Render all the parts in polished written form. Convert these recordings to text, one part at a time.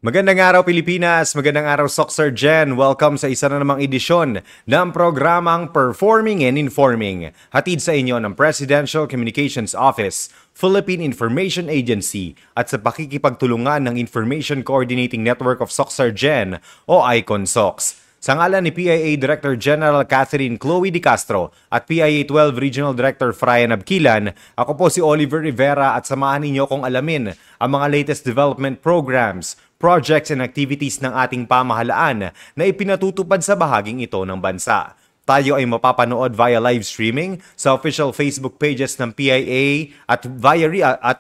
Magandang araw Pilipinas, magandang araw Soxer Gen. Welcome sa isa na namang edisyon ng programang Performing and Informing. Hatid sa inyo ng Presidential Communications Office, Philippine Information Agency at sa pakikipagtulungan ng Information Coordinating Network of Soxer Gen o ICON-SOX. Sa ngalan ni PIA Director General Catherine Chloe De Castro at PIA 12 Regional Director Fryan Abquilan, ako po si Oliver Rivera at samahan ninyo kung alamin ang mga latest development programs, projects and activities ng ating pamahalaan na ipinatutupad sa bahaging ito ng bansa. Tayo ay mapapanood via live streaming sa official Facebook pages ng PIA at via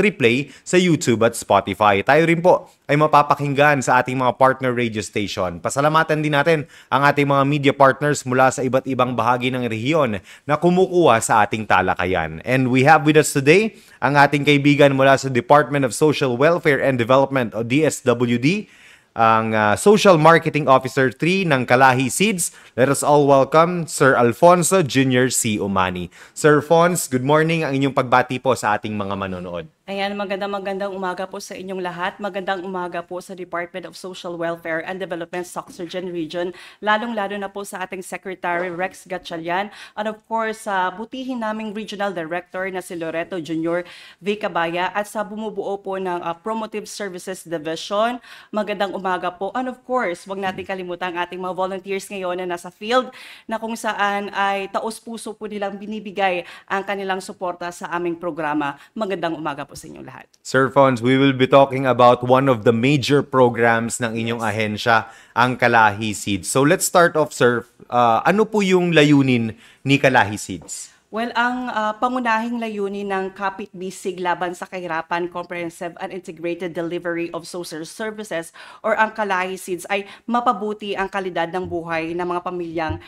replay sa YouTube at Spotify. Tayo rin po ay mapapakinggan sa ating mga partner radio station. Pasalamatan din natin ang ating mga media partners mula sa iba't ibang bahagi ng rehiyon na kumukuha sa ating talakayan. And we have with us today ang ating kaibigan mula sa Department of Social Welfare and Development o DSWD, ang Social Marketing Officer 3 ng Kalahi Seeds. Let us all welcome Sir Alfonso Jr. C. Umani. Sir Fons, good morning. Ang inyong pagbati po sa ating mga manonood. Ayan, magandang umaga po sa inyong lahat. Magandang umaga po sa Department of Social Welfare and Development, Soxer Gen Region. Lalong-lalo na po sa ating Secretary Rex Gatchalian. And of course, sa butihin naming Regional Director na si Loreto Jr. V. Cabaya at sa bumubuo po ng Promotive Services Division. Magandang umaga po. And of course, wag natin kalimutan ang ating mga volunteers ngayon na nasa field na kung saan ay taos-puso po nilang binibigay ang kanilang suporta sa aming programa. Magandang umaga po sa inyong lahat. Sir Fons, we will be talking about one of the major programs ng inyong ahensya, ang Kalahi Seeds. So let's start off, sir. Ano po yung layunin ni Kalahi Seeds? Well, ang pangunahing layunin ng Kapit-Bisig Laban sa Kahirapan Comprehensive and Integrated Delivery of Social Services or ang Kalahi Seeds ay mapabuti ang kalidad ng buhay ng mga pamilyang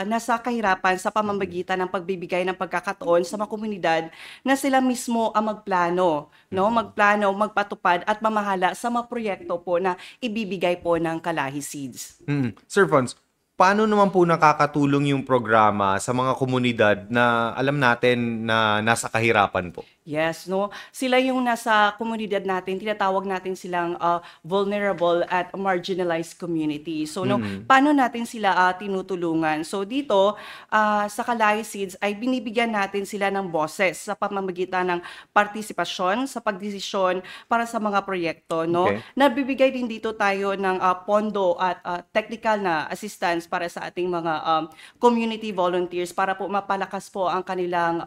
nasa kahirapan sa pamamagitan ng pagbibigay ng pagkakataon sa mga komunidad na sila mismo ang magplano, magplano, magpatupad at mamahala sa mga proyekto po na ibibigay po ng Kalahi Seeds. Sir Fons, paano naman po nakakatulong yung programa sa mga komunidad na alam natin na nasa kahirapan po? Yes, sila yung nasa komunidad natin, tinatawag natin silang vulnerable at marginalized community. So, paano natin sila tinutulungan? So, dito, sa Kalahi Seeds ay binibigyan natin sila ng boses sa pamamagitan ng partisipasyon, sa pagdesisyon para sa mga proyekto. Okay. Nabibigay din dito tayo ng pondo at technical na assistance para sa ating mga community volunteers para po mapalakas po ang kanilang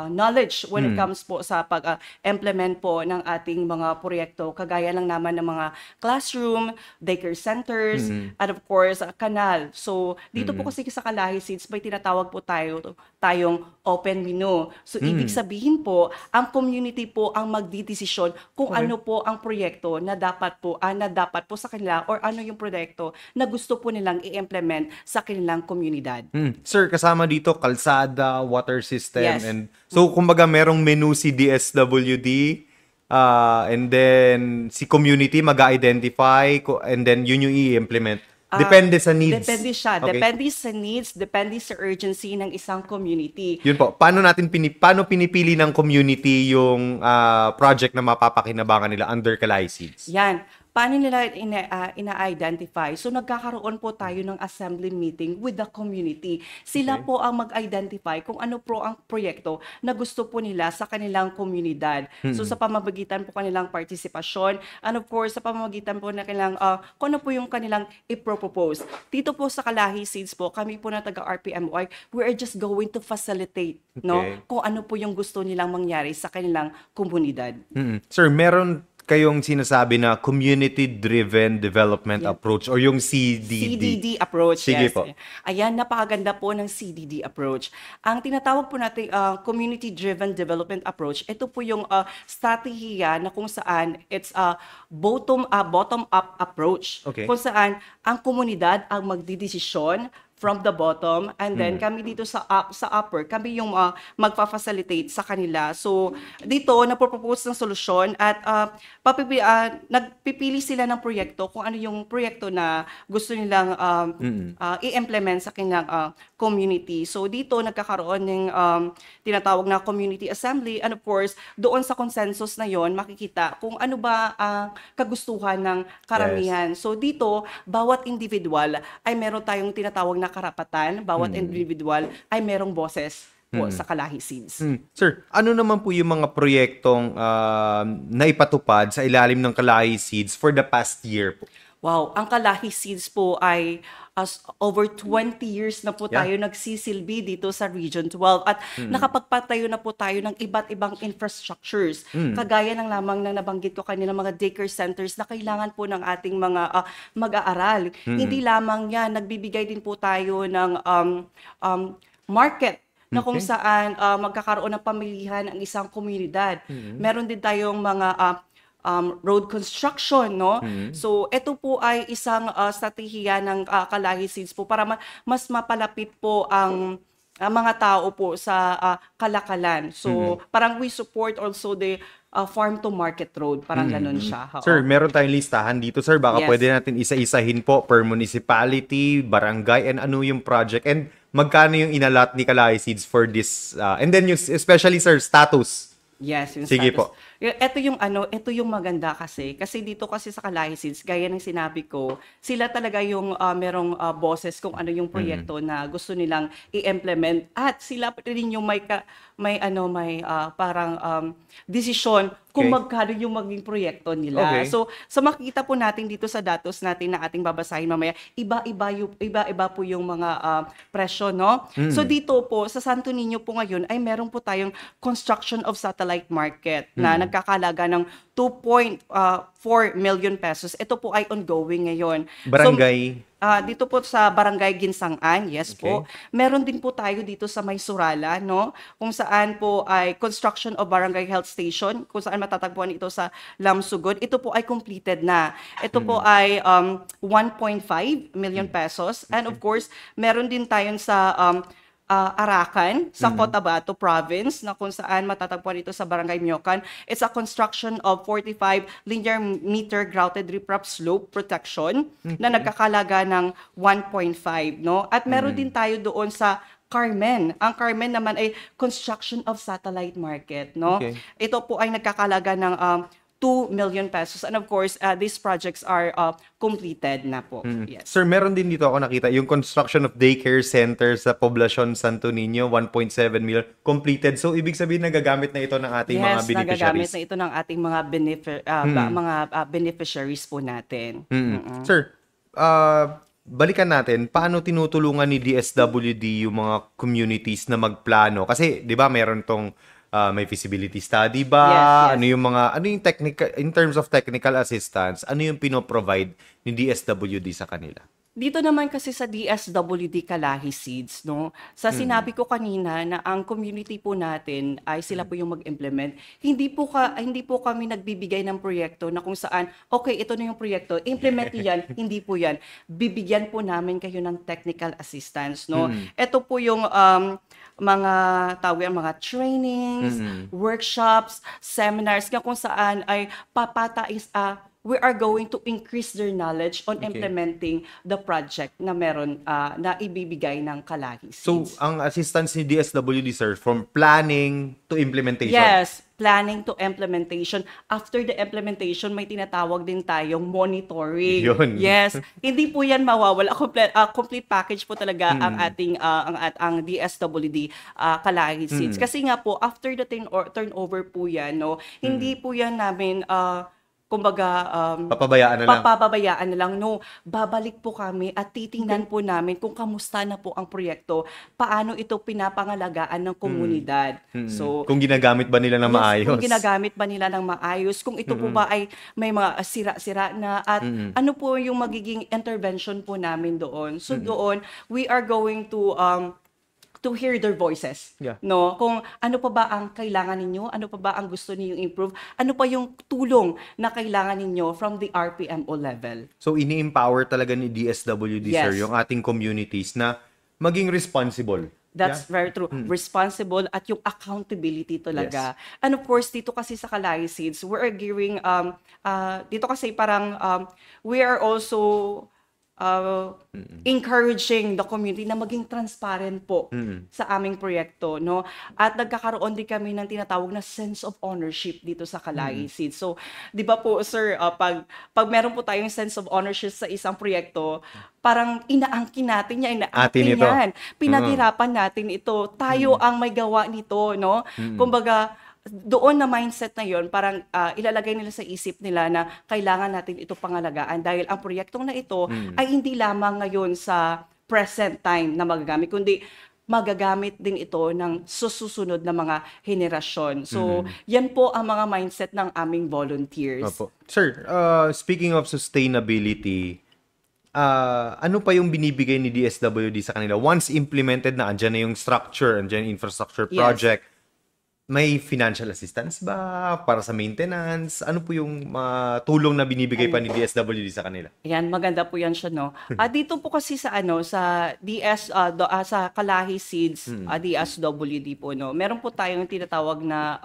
knowledge when it comes po sa pag-implement po ng ating mga proyekto, kagaya lang naman ng mga classroom, daycare centers, and of course, kanal. So, dito po kasi sa Kalahi Seeds, may tinatawag po tayong open menu. So, ibig sabihin po, ang community po ang magdidesisyon kung ano po ang proyekto na dapat po sa kanila or ano yung proyekto na gusto po nilang i-implement sa kanilang komunidad. Sir, kasama dito kalsada, water system, Yes. and so kumbaga merong menu si DSWD, and then si community mag-identify and then yun yung i-implement. Depende sa needs. Depende siya. Okay. Depende sa needs, depende sa urgency ng isang community. Yun po. Paano pinipili ng community yung project na mapapakinabangan nila under Kalahi Seeds? Yan. Paano nila ina-identify? So, nagkakaroon po tayo ng assembly meeting with the community. Sila po ang mag-identify kung ano po ang proyekto na gusto po nila sa kanilang komunidad. So, sa pamamagitan po kanilang partisipasyon, and of course, sa pamamagitan po na kanilang, kung ano po yung kanilang i-propose. Dito po sa Kalahi Seeds po, kami po na taga-RPMOI, we are just going to facilitate, kung ano po yung gusto nilang mangyari sa kanilang komunidad. Sir, meron kayong sinasabi na community-driven development approach or yung CDD? CDD approach, Sige yes. po. Ayan, napakaganda po ng CDD approach. Ang tinatawag po natin community-driven development approach, ito po yung strategiya na kung saan it's a bottom-up approach. Okay. Kung saan ang komunidad ang magdidesisyon from the bottom, and then kami dito sa upper, kami yung magfa-facilitate sa kanila. So dito napropose ng solusyon at nagpipili sila ng proyekto kung ano yung proyekto na gusto nilang i-implement sa kanilang community. So dito nagkakaroon ng tinatawag na community assembly, and of course doon sa consensus na yon makikita kung ano ba ang kagustuhan ng karamihan. So dito bawat individual ay meron tayong tinatawag na karapatan, bawat individual ay merong boses po sa Kalahi Seeds. Sir, ano naman po yung mga proyektong naipatupad sa ilalim ng Kalahi Seeds for the past year po? Wow, ang Kalahi Seeds po ay over 20 years na po tayo nagsisilbi dito sa Region 12 at nakapagpatayo na po tayo ng iba't ibang infrastructures. Kagaya ng lamang na nabanggit ko kanina mga daycare centers na kailangan po ng ating mga mag-aaral. Hindi lamang yan, nagbibigay din po tayo ng market na kung saan magkakaroon ng pamilihan ang isang komunidad. Meron din tayong mga road construction, no? So, ito po ay isang strategiya ng Kalahi Seeds po para mas mapalapit po ang mga tao po sa kalakalan. So, parang we support also the farm to market road. Parang ganun siya. Sir, meron tayong listahan dito, sir. Baka pwede natin isa-isahin po per municipality, barangay, and ano yung project, and magkano yung inalat ni Kalahi Seeds for this, and then yung, especially, sir, status. Yes, yung Sige status. po. Ito yung maganda kasi dito kasi sa Kalahi Seeds, gaya ng sinabi ko, sila talaga yung merong boses kung ano yung proyekto na gusto nilang i-implement at sila rin yung may parang desisyon kung magkano yung maging proyekto nila. So makikita po natin dito sa datos natin na ating babasahin mamaya, iba-iba po yung mga presyo, no? So dito po sa Santo Niño po ngayon ay meron po tayong construction of satellite market na nagkakalaga ng 2.4 million pesos. Ito po ay ongoing ngayon. Barangay? So, dito po sa Barangay Ginsangan, yes po. Meron din po tayo dito sa May Surala, no? Kung saan po ay construction of Barangay Health Station, kung saan matatagpuan ito sa Lamsugod. Ito po ay completed na. Ito po ay 1.5 million pesos. And of course, meron din tayo sa Arakan, sa Cotabato Province, na kung saan matatagpuan ito sa Barangay Miocan. It's a construction of 45 linear meter grouted riprap slope protection na nagkakalaga ng 1.5, no? At meron din tayo doon sa Carmen. Ang Carmen naman ay construction of satellite market, no? Ito po ay nagkakalaga ng 2 million pesos. And of course, these projects are completed na po. Yes. Sir, meron din dito ako nakita, yung construction of daycare center sa Poblacion Santo Niño, 1.7 million, completed. So, ibig sabihin, nagagamit na ito ng ating mga beneficiaries. Yes, nagagamit na ito ng ating mga beneficiaries po natin. Sir, balikan natin, paano tinutulungan ni DSWD yung mga communities na magplano? Kasi, di ba, meron tong may feasibility study ba? Yes. Ano yung technical, in terms of technical assistance, ano yung pino-provide ni DSWD sa kanila? Dito naman kasi sa DSWD Kalahi Seeds, no? Sa sinabi ko kanina na ang community po natin ay sila po yung mag-implement. Hindi po kami nagbibigay ng proyekto na kung saan, okay, ito na yung proyekto, implement yan, hindi po yan. Bibigyan po namin kayo ng technical assistance, no? Ito po yung mga trainings, workshops, seminars, kung saan ay we are going to increase their knowledge on implementing the project na meron na ibibigay ng Kalahi Seeds. So, ang assistance ni DSWD, sir, from planning to implementation? Yes, planning to implementation. After the implementation, may tinatawag din tayong monitoring. Yun. Yes, hindi po yan mawawala. Complete package po talaga ang ating ang DSWD Kalahi Seeds. Kasi nga po, after the turnover po yan, no, hindi po yan namin kumbaga, papabayaan na lang. No, babalik po kami at titingnan po namin kung kamusta na po ang proyekto, paano ito pinapangalagaan ng komunidad. So, kung ginagamit ba nila ng maayos? Kung ginagamit ba nila ng maayos, kung ito po ba ay may mga sira-sira na, at ano po yung magiging intervention po namin doon. So, doon, we are going to hear their voices, no? Kung ano pa ba ang kailangan ninyo, ano pa ba ang gusto niyo improve, ano pa yung tulong na kailangan ninyo from the RPMO level. So, ini-empower talaga ni DSWD, sir, yung ating communities na maging responsible. That's Yeah. very true. Responsible at yung accountability talaga. And of course, dito kasi sa Kalay Seeds, we're gearing, dito kasi parang, we are also encouraging the community na maging transparent po sa aming proyekto, no? At nagkakaroon din kami ng tinatawag na sense of ownership dito sa Kalay Seeds. So, 'di ba po sir, pag meron po tayong sense of ownership sa isang proyekto, parang inaangkin natin yan, Atin inaangkin ito. yan. Pinaghirapan natin ito. Tayo ang may gawa nito, no? Kumbaga, doon na mindset na yon parang ilalagay nila sa isip nila na kailangan natin ito pangalagaan dahil ang proyektong na ito ay hindi lamang ngayon sa present time na magagamit, kundi magagamit din ito ng susunod na mga henerasyon. So, yan po ang mga mindset ng aming volunteers. Opo. Sir, speaking of sustainability, ano pa yung binibigay ni DSWD sa kanila? Once implemented na, andyan na yung structure, andyan yung infrastructure Yes. project, may financial assistance ba para sa maintenance? Ano po yung tulong na binibigay pa ni DSWD sa kanila? Ayan, maganda po yan siya, no? Dito po kasi sa sa sa Kalahi Seeds, DSWD po, no? Meron po tayong tinatawag na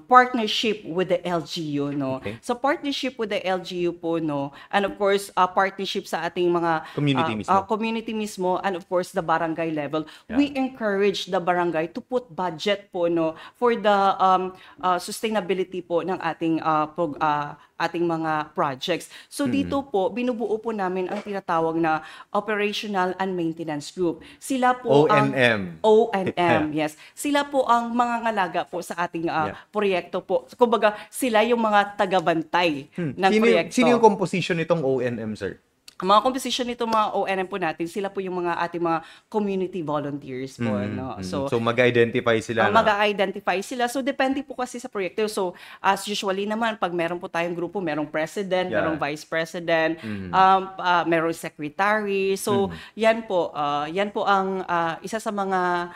partnership with the LGU, no? Okay. So partnership with the LGU po, no? And of course, partnership sa ating mga Community mismo. community mismo, and of course the barangay level. We encourage the barangay to put budget po, no, for the sustainability po ng ating ating mga projects. So dito po, binubuo po namin ang tinatawag na Operational and Maintenance Group. Sila po ONM. ONM, yes. Sila po ang mga ngalaga po sa ating proyekto po. Kumbaga, sila yung mga tagabantay ng proyekto. Sino yung composition nitong ONM, sir? Ang mga composition nito mga ONM po natin, sila po yung mga ating mga community volunteers po, no? So mag-identify sila na. Mag-identify sila. So, depende po kasi sa proyekto. So, as usually naman, pag meron po tayong grupo, merong president, merong vice president, merong secretary. So, yan po ang isa sa mga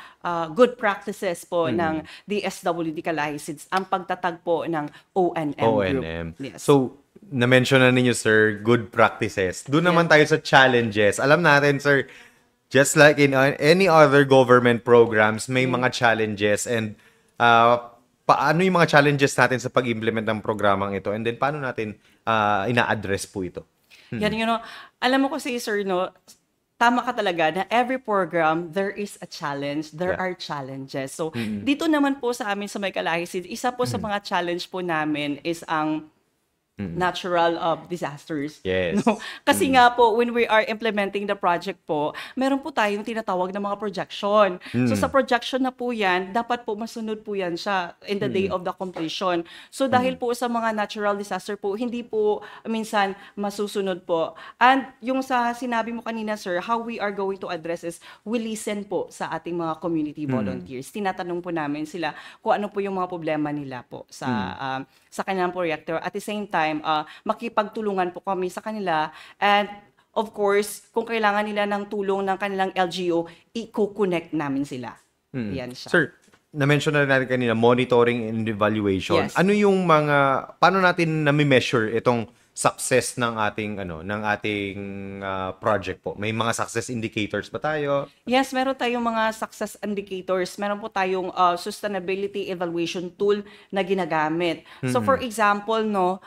good practices po ng DSWD Kalahi Seeds, ang pagtatag po ng ONM group. Yes. So, na-mention na ninyo, sir, good practices. Doon naman tayo sa challenges. Alam natin, sir, just like in any other government programs, may mga challenges and paano yung mga challenges natin sa pag-implement ng programang ito and then paano natin ina-address po ito? Yan, alam mo kasi, sir, no, tama ka talaga na every program, there is a challenge, there are challenges. So, dito naman po sa amin sa May Kalahi Seeds, isa po sa mga challenge po namin is ang natural disasters. Yes. No? Kasi nga po, when we are implementing the project po, meron po tayong tinatawag na mga projection. So sa projection na po yan, dapat po masunod po yan siya in the day of the completion. So dahil po sa mga natural disaster po, hindi po minsan masusunod po. And yung sa sinabi mo kanina, sir, how we are going to address is, we listen po sa ating mga community volunteers. Tinatanong po namin sila kung ano po yung mga problema nila po sa kanilang proyekto. At the same time, makipagtulungan po kami sa kanila, and of course, kung kailangan nila ng tulong ng kanilang LGU, i-connect namin sila. Yan siya. Sir, na-mention na natin kanina, monitoring and evaluation. Yes. Ano yung paano natin nami-measure itong success ng ating project po? May mga success indicators ba tayo? Yes, meron tayong mga success indicators. Meron po tayong sustainability evaluation tool na ginagamit. So for example, no,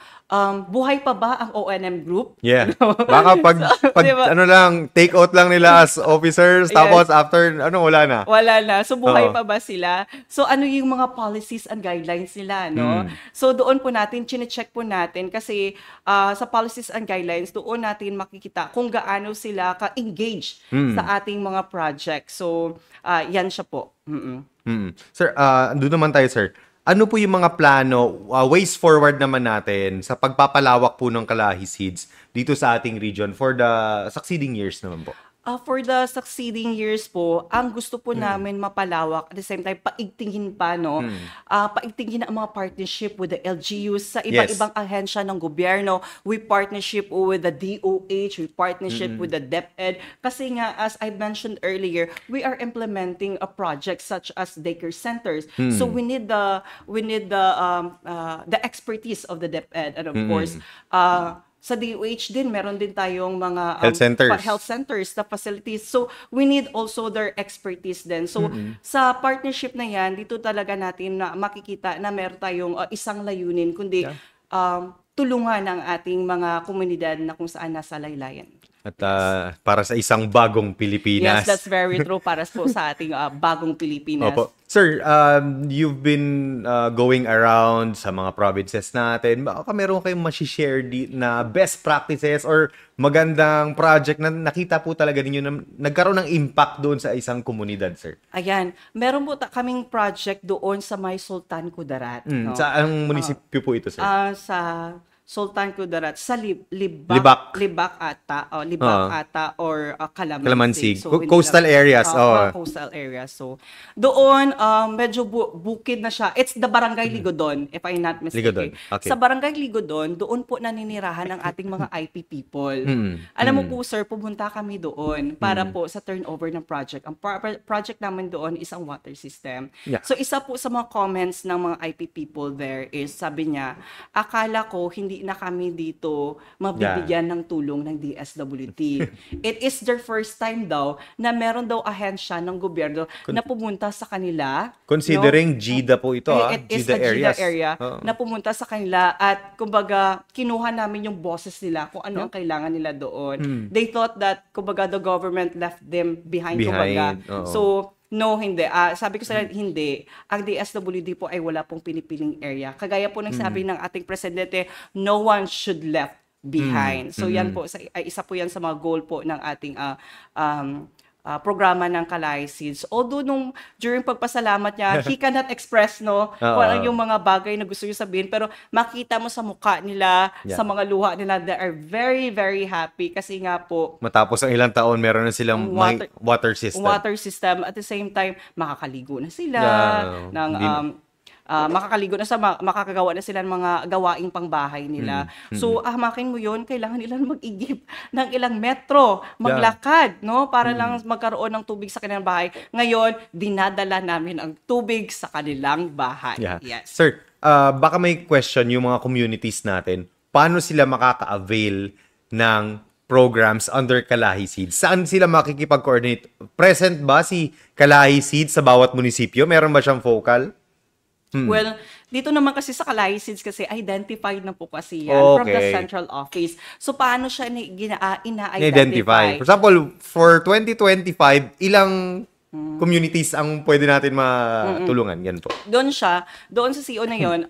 buhay pa ba ang ONM group? Yeah. Baka pag diba? Take out lang nila as officers, tapos after, wala na. Wala na. So, buhay pa ba sila? So, ano yung mga policies and guidelines nila, no? So, doon po natin, chine-check po natin kasi sa policies and guidelines, doon natin makikita kung gaano sila ka-engage sa ating mga project. So, yan siya po. Sir, doon naman tayo, sir. Ano po yung mga plano, ways forward naman natin sa pagpapalawak po ng Kalahi Seeds dito sa ating region for the succeeding years naman po? For the succeeding years po, ang gusto po namin mapalawak, at the same time, paigtingin pa, no? Paigtingin ang mga partnership with the LGUs sa iba't-ibang ahensya ng gobyerno. We partnership with the DOH, we partnership with the DepEd. Kasi nga, as I mentioned earlier, we are implementing a project such as daycare centers. So we need the expertise of the DepEd, and of course, sa DOH din, meron din tayong mga Health centers. health centers na facilities. So, we need also their expertise din. So, sa partnership na yan, dito talaga natin na makikita na meron tayong isang layunin, kundi tulungan ang ating mga komunidad na kung saan nasa laylayan. At para sa isang bagong Pilipinas. Yes, that's very true para po sa ating bagong Pilipinas. Opo. Sir, you've been going around sa mga provinces natin. Baka meron kayong masishare na best practices or magandang project na nakita po talaga ninyo na nagkaroon ng impact doon sa isang komunidad, sir? Ayan, meron po kaming project doon sa May Sultan Kudarat. No? Sa anong munisipyo po ito, sir? Sa Sultan Kudarat, sa Libak. Libak ata, or Calamansi. hindi Coastal areas. Coastal areas. So, doon, medyo bukid na siya. It's the Barangay Ligodon, if I'm not mistaken. Ligodon. Okay. Sa Barangay Ligodon, doon po naninirahan ang ating mga IP people. Alam mo po, sir, pumunta kami doon para po sa turnover ng project. Ang project naman doon is ang water system. Yeah. So, isa po sa mga comments ng mga IP people there is, sabi niya, akala ko hindi na kami dito mabibigyan ng tulong ng DSWD. It is their first time daw na meron daw ahensya ng gobyerno na pumunta sa kanila. Considering GIDA po ito, It is GIDA the areas. GIDA area na pumunta sa kanila at kumbaga kinuha namin yung boses nila kung ano ang kailangan nila doon. They thought that kumbaga the government left them behind. Kumbaga. So, no, hindi. Sabi ko sa hindi. Ang DSWD po ay wala pong pinipiling area. Kagaya po ng sabi ng ating presidente, no one should left behind. So yan po, isa po yan sa mga goal po ng ating programa ng Kalay Seeds. Although during pagpasalamat niya, he cannot express kung ano yung mga bagay na gusto niya sabihin, pero makita mo sa mukha nila, sa mga luha nila, they are very, very happy kasi nga po, matapos ang ilang taon, meron na silang water system. Water system. At the same time, makakaligo na sila makakaligo na makakagawa na sila ng mga gawaing pangbahay nila. So, ahmakin mo yun, kailangan nila mag-igip ng ilang metro, maglakad, para lang magkaroon ng tubig sa kanilang bahay. Ngayon, dinadala namin ang tubig sa kanilang bahay. Yeah. Yes. Sir, baka may question yung mga communities natin. Paano sila makaka-avail ng programs under Kalahi Seeds? Saan sila makikipag-coordinate? Present ba si Kalahi Seeds sa bawat munisipyo? Meron ba siyang focal? Well, dito naman kasi sa Kalay Seeds kasi identified na po kasi yan from the central office. So, paano siya ina-identify? For example, for 2025, ilang communities ang pwede natin matulungan? Yan po. Doon sa CO na yun,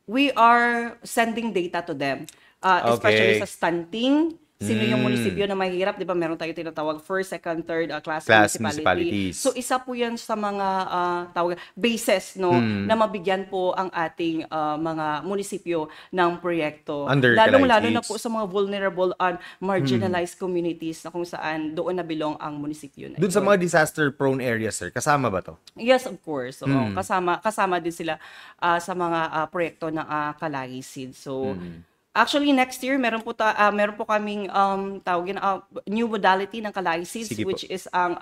we are sending data to them. Especially sa stunting, sino yung munisipyo na mahirap, di ba? Meron tayo tinatawag first, second, third class municipalities. So, isa po yan sa mga bases, na mabigyan po ang ating mga munisipyo ng proyekto. Lalong-lalo na po sa mga vulnerable and marginalized communities na kung saan doon nabilong ang munisipyo na doon sa mga disaster-prone areas, sir, kasama ba to? Yes, of course. Kasama din sila sa mga proyekto ng Kalay Seeds. So, actually, next year, meron po kaming new modality ng Kalay Seeds, which is ang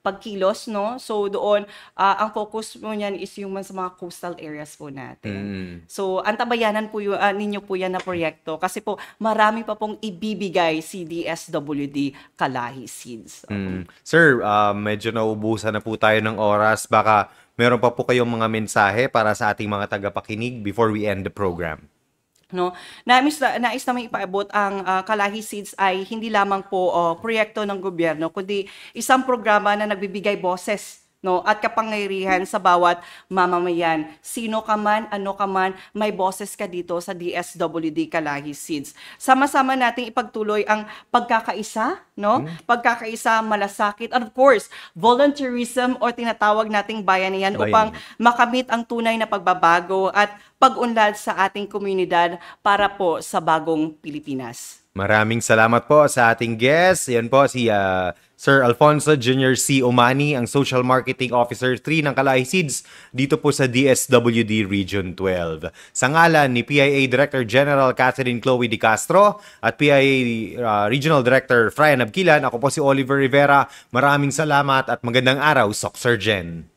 pagkilos, So, doon, ang focus mo niyan is yung sa mga coastal areas po natin. So, antabayanan po ninyo po yan na proyekto kasi po, marami pa pong ibibigay si DSWD Kalay Seeds. Sir, medyo naubusan na po tayo ng oras. Baka meron pa po kayong mga mensahe para sa ating mga tagapakinig before we end the program. Nais namin ipaabot ang Kalahi Seeds ay hindi lamang po proyekto ng gobyerno, kundi isang programa na nagbibigay boses at kapangyarihan sa bawat mamamayan. Sino ka man, ano ka man, may boses ka dito sa DSWD Kalahi Seeds. Sama-sama nating ipagtuloy ang pagkakaisa, pagkakaisa, malasakit, and of course, volunteerism o tinatawag nating bayanihan upang makamit ang tunay na pagbabago at pag-unlad sa ating komunidad para po sa bagong Pilipinas. Maraming salamat po sa ating guest. Yan po si Sir Alfonso Jr. C. Omani, ang Social Marketing Officer 3 ng Kalay Seeds dito po sa DSWD Region 12. Sa ngalan ni PIA Director General Catherine Chloe Di Castro at PIA Regional Director Fryan Abquilan, ako po si Oliver Rivera. Maraming salamat at magandang araw, Soc. Sir Jen.